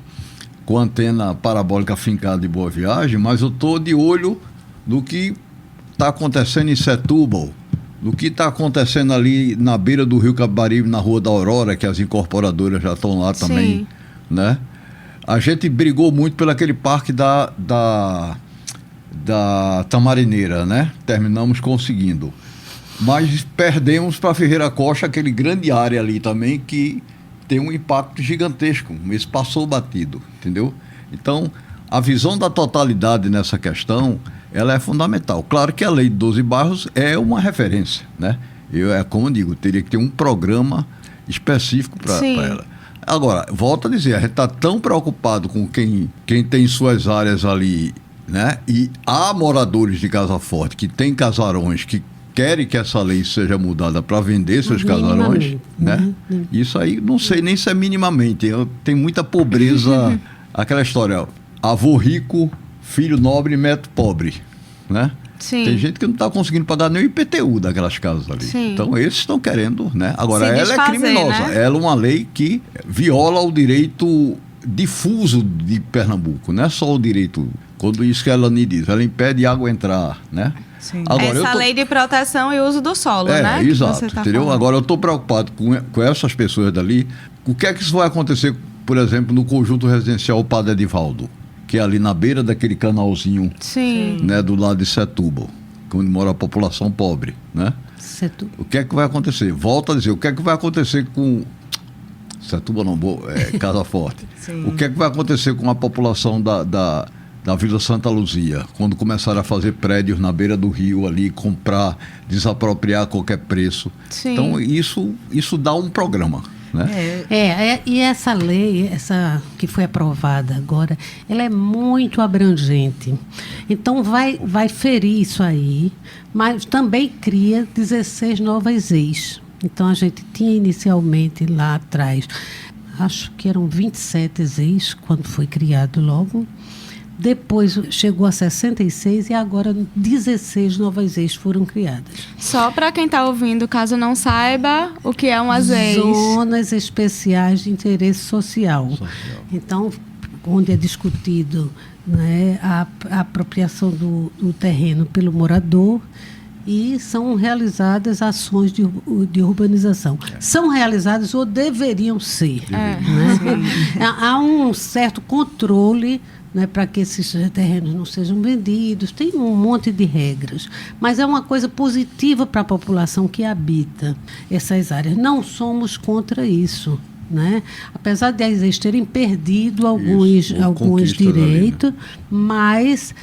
a antena parabólica fincada de Boa Viagem, mas eu estou de olho do que está acontecendo em Setúbal, do que está acontecendo ali na beira do Rio Capibaribe, na Rua da Aurora, que as incorporadoras já estão lá também. Sim. Né? A gente brigou muito pelo aquele parque da Tamarineira, né? Terminamos conseguindo. Mas perdemos para Ferreira Costa, aquele grande área ali também, que tem um impacto gigantesco. Esse passou batido, entendeu? Então, a visão da totalidade nessa questão, ela é fundamental. Claro que a lei de 12 bairros é uma referência, né? Como eu digo, teria que ter um programa específico para ela. Agora, volto a dizer, a gente está tão preocupado com quem tem suas áreas ali, né? E há moradores de Casa Forte que têm casarões que querem que essa lei seja mudada para vender seus casarões, né? Isso aí, não sei nem se é minimamente. Tem muita pobreza. Aquela história, avô rico, filho nobre, neto pobre, né? Sim. Tem gente que não está conseguindo pagar nem o IPTU daquelas casas ali. Sim. Então, esses estão querendo, né? Agora, Se ela é criminosa. né? Ela é uma lei que viola o direito difuso de Pernambuco, não é só o direito. Quando isso que ela me diz, ela impede água entrar, né? Sim. Agora, Essa lei de proteção e uso do solo, né? Exato, que você tá entendeu? falando. Agora, eu estou preocupado com essas pessoas dali. O que é que isso vai acontecer, por exemplo, no conjunto residencial Padre Edivaldo, que é ali na beira daquele canalzinho, Sim. né, do lado de Setúbal, onde mora a população pobre, né? Setúbal. O que é que vai acontecer? Volto a dizer, o que é que vai acontecer com Setúbal não, Casa Forte. Sim. O que é que vai acontecer com a população da Vila Santa Luzia, quando começarem a fazer prédios na beira do rio ali, comprar, desapropriar a qualquer preço? Sim. Então, isso dá um programa, né? E essa lei, essa que foi aprovada agora, ela é muito abrangente. Então, vai ferir isso aí, mas também cria 16 novas ex. Então, a gente tinha inicialmente lá atrás, acho que eram 27 ex quando foi criado logo. Depois chegou a 66 e agora 16 novas ex foram criadas. Só para quem está ouvindo, caso não saiba, o que é uma ZEIS? Zonas especiais de interesse social. Então, onde é discutido, né, a apropriação do terreno pelo morador e são realizadas ações de urbanização. São realizadas ou deveriam ser. Né? Há um certo controle, né, para que esses terrenos não sejam vendidos, tem um monte de regras, mas é uma coisa positiva para a população que habita essas áreas. Não somos contra isso, né? Apesar de eles terem perdido alguns direitos, ali, né? Mas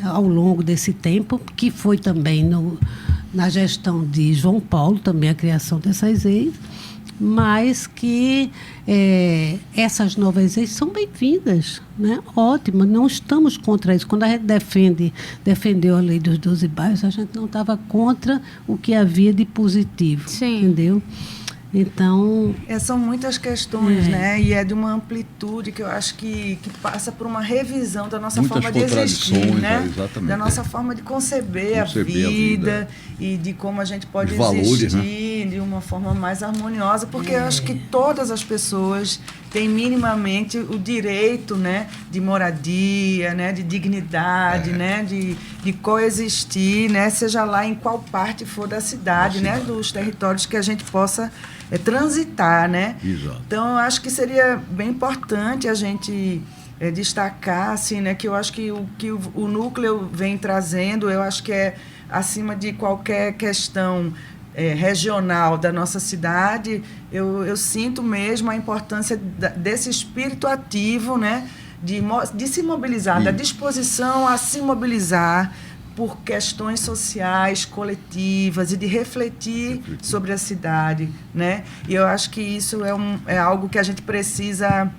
ao longo desse tempo, que foi também na gestão de João Paulo, também a criação dessas ex, mas que essas novas leis são bem-vindas, né? Ótimo, não estamos contra isso. Quando a gente defendeu a lei dos 12 bairros, a gente não estava contra o que havia de positivo, Sim. entendeu? Então... São muitas questões, né? E é de uma amplitude que eu acho que passa por uma revisão da nossa Muitas forma de existir, contradições, né? Exatamente. Da nossa forma de conceber a vida e de como a gente pode valores, existir, né? De uma forma mais harmoniosa, porque eu acho que todas as pessoas têm minimamente o direito, né? De moradia, né? De dignidade, né? De coexistir, né? Seja lá em qual parte for da cidade, né? Dos territórios que a gente possa transitar, né? Exato. Então, eu acho que seria bem importante a gente destacar, assim, né? Que eu acho que o núcleo vem trazendo, eu acho que é acima de qualquer questão regional da nossa cidade, eu sinto mesmo a importância desse espírito ativo, né? De se mobilizar, da disposição a se mobilizar por questões sociais, coletivas e de refletir sobre a cidade, né? E eu acho que isso é algo que a gente precisa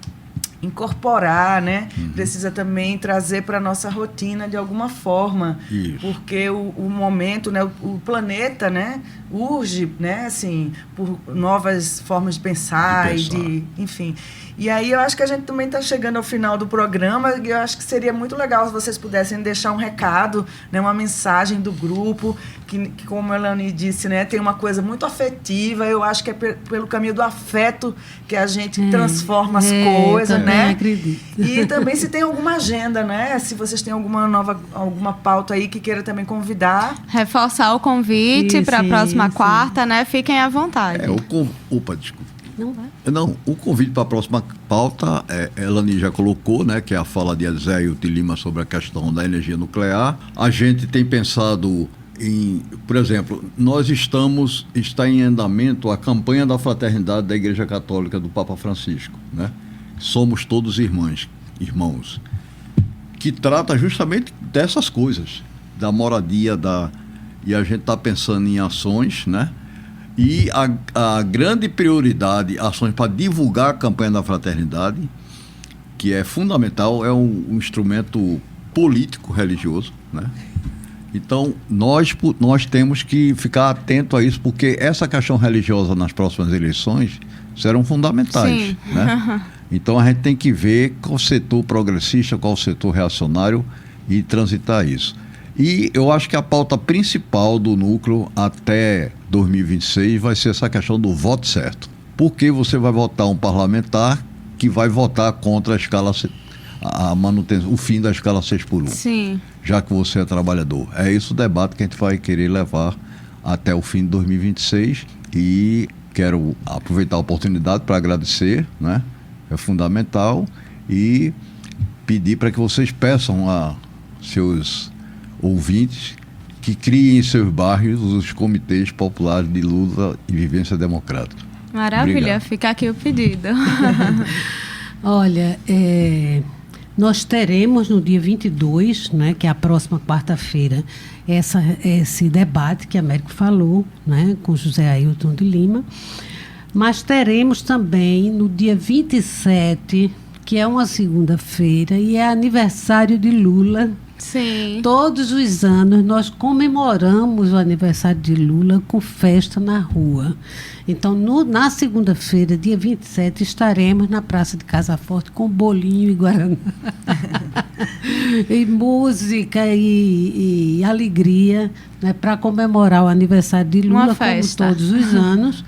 incorporar, né? Precisa também trazer para a nossa rotina de alguma forma. Isso. Porque o momento, né? O planeta, né? Urge, né? Assim, por novas formas de pensar. Enfim. E aí eu acho que a gente também está chegando ao final do programa e eu acho que seria muito legal se vocês pudessem deixar um recado, né, uma mensagem do grupo, que como a Elane disse, né, tem uma coisa muito afetiva. Eu acho que é pelo caminho do afeto que a gente transforma as coisas, né? Acredito. E também se tem alguma agenda, né? Se vocês têm alguma pauta aí que queira também convidar. Reforçar o convite para a próxima quarta, né? Fiquem à vontade. Opa, desculpa. Não vai. Não, o convite para a próxima pauta, Elane já colocou, né, que é a fala de Ezéio de Lima sobre a questão da energia nuclear. A gente tem pensado em, por exemplo, está em andamento a campanha da fraternidade da Igreja Católica do Papa Francisco, né? Somos todos irmãos, que trata justamente dessas coisas, da moradia, e a gente está pensando em ações, né? E a grande prioridade, ações para divulgar a campanha da fraternidade, que é fundamental, é um instrumento político religioso, né? Então, nós temos que ficar atento a isso, porque essa questão religiosa nas próximas eleições serão fundamentais, né? Então, a gente tem que ver qual setor progressista, qual setor reacionário e transitar isso. E eu acho que a pauta principal do núcleo até 2026 vai ser essa questão do voto certo. Porque você vai votar um parlamentar que vai votar contra a manutenção, o fim da escala 6x1. Sim. Já que você é trabalhador. É esse o debate que a gente vai querer levar até o fim de 2026. E quero aproveitar a oportunidade para agradecer, né? É fundamental. E pedir para que vocês peçam a seus ouvintes que criem em seus bairros os comitês populares de luta e vivência democrática. Maravilha, Obrigado. fica aqui o pedido. Olha, nós teremos no dia 22, né, que é a próxima quarta-feira, esse debate que a Américo falou, né, com José Ailton de Lima, mas teremos também no dia 27, que é uma segunda-feira, e é aniversário de Lula. Sim. Todos os anos nós comemoramos o aniversário de Lula com festa na rua. Então, na segunda-feira, dia 27, estaremos na Praça de Casa Forte com bolinho e guaraná. E música e alegria, né, para comemorar o aniversário de Lula, como todos os anos.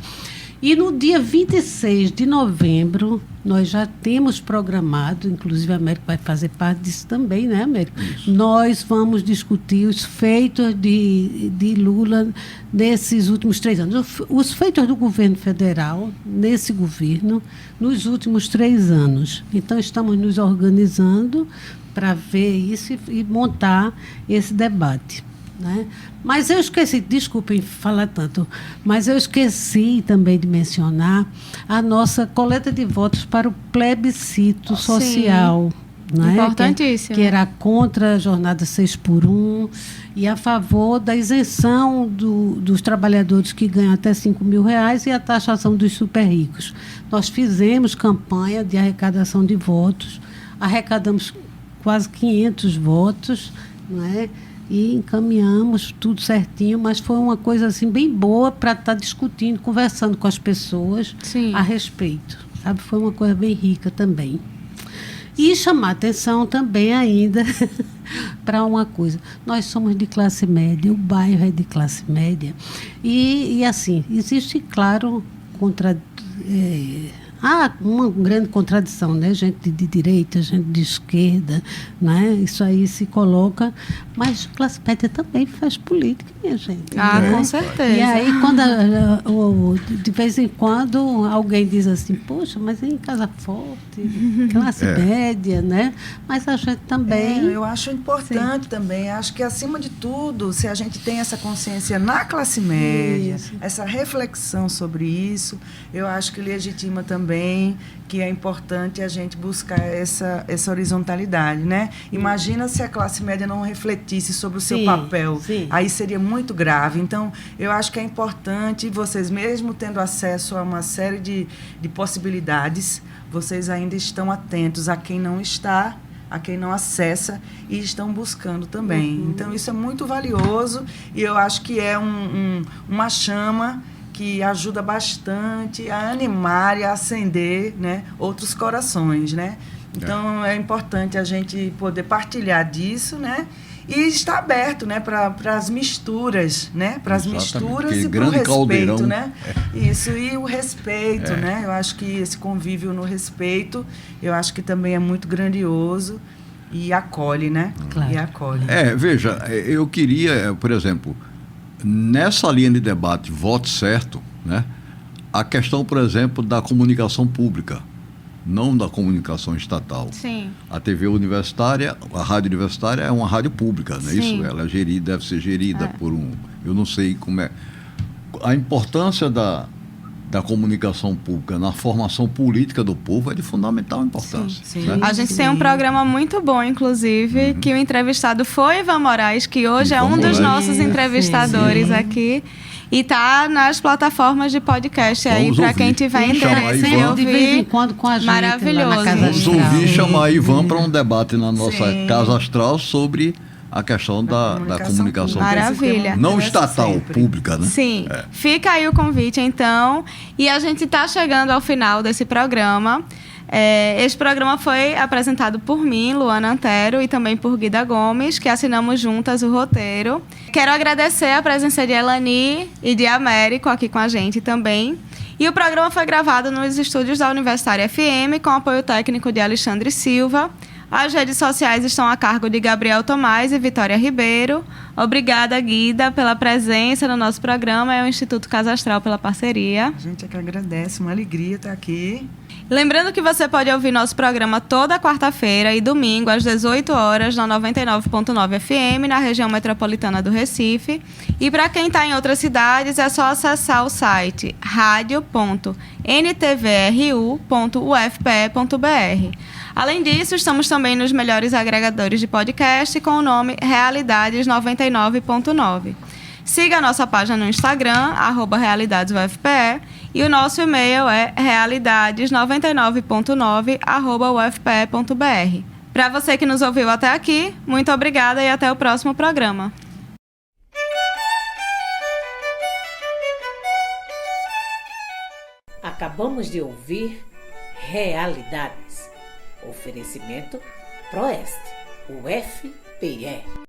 E no dia 26 de novembro, nós já temos programado, inclusive a Américo vai fazer parte disso também, né, Américo? Isso. Nós vamos discutir os feitos de Lula nesses últimos 3 anos. Os feitos do governo federal, nesse governo, nos últimos 3 anos. Então, estamos nos organizando para ver isso e montar esse debate, né? Mas eu esqueci, desculpem falar tanto, mas eu esqueci também de mencionar a nossa coleta de votos para o plebiscito social não é? Importantíssimo. Que era contra a jornada 6x1 e a favor da isenção dos trabalhadores que ganham até R$5.000 e a taxação dos super ricos. Nós fizemos campanha de arrecadação de votos, arrecadamos quase 500 votos, não é? E encaminhamos tudo certinho, mas foi uma coisa assim bem boa para estar discutindo, conversando com as pessoas Sim. a respeito, sabe? Foi uma coisa bem rica também. E chamar atenção também ainda para uma coisa. Nós somos de classe média, o bairro é de classe média. E assim, existe, claro, uma grande contradição, né? Gente de direita, gente de esquerda, né? Isso aí se coloca, mas classe média também faz política, minha gente. Né? Com certeza. E aí, de vez em quando, alguém diz assim, poxa, mas em casa forte, classe média, né? Mas a gente também... eu acho importante também, acho que acima de tudo, se a gente tem essa consciência na classe média, essa reflexão sobre isso, eu acho que legitima também que é importante a gente buscar essa horizontalidade, né? Imagina se a classe média não refletisse sobre o seu papel, aí seria muito grave. Então, eu acho que é importante, vocês mesmo tendo acesso a uma série de possibilidades, vocês ainda estão atentos a quem não está, a quem não acessa e estão buscando também. Então, isso é muito valioso e eu acho que é uma chama que ajuda bastante a animar e a acender, né, outros corações, né? Então, é importante a gente poder partilhar disso, né? E estar aberto, né, para as misturas, né? Para as misturas e para o respeito, caldeirão, né? Isso, e o respeito, né? Eu acho que esse convívio no respeito, eu acho que também é muito grandioso e acolhe, né? Claro. E acolhe. Veja, eu queria, por exemplo, nessa linha de debate, voto certo, né? A questão, por exemplo, da comunicação pública, não da comunicação estatal. Sim. A TV universitária, a rádio universitária é uma rádio pública, não é isso? Ela deve ser gerida por eu não sei como é. A importância da comunicação pública na formação política do povo é de fundamental importância. Sim. Né? A gente tem um programa muito bom, inclusive, que o entrevistado foi Ivan Moraes, que hoje é um dos nossos entrevistadores aqui. E está nas plataformas de podcast aí, para quem tiver interesse em ouvir. De vez em quando com a gente. Maravilhoso. Lá na Casa Vamos Astral. ouvir chamar Ivan para um debate na nossa Casa Astral sobre a questão da comunicação Maravilha. não estatal, pública, né? Sim. Fica aí o convite, então. E a gente está chegando ao final desse programa. Este programa foi apresentado por mim, Luana Antero, e também por Guida Gomes, que assinamos juntas o roteiro. Quero agradecer a presença de Elani e de Américo aqui com a gente também. E o programa foi gravado nos estúdios da Universitária FM, com apoio técnico de Alexandre Silva. As redes sociais estão a cargo de Gabriel Tomás e Vitória Ribeiro. Obrigada, Guida, pela presença no nosso programa e ao Instituto Casa Astral pela parceria. A gente é que agradece, uma alegria estar aqui. Lembrando que você pode ouvir nosso programa toda quarta-feira e domingo às 18 horas na 99.9 FM, na região metropolitana do Recife. E para quem está em outras cidades, é só acessar o site radio.ntvru.ufpe.br. Além disso, estamos também nos melhores agregadores de podcast com o nome Realidades 99.9. Siga a nossa página no Instagram, @RealidadesUFPE, e o nosso e-mail é realidades99.9@ufpe.br. Para você que nos ouviu até aqui, muito obrigada e até o próximo programa. Acabamos de ouvir Realidades. Oferecimento Proeste, UFPE.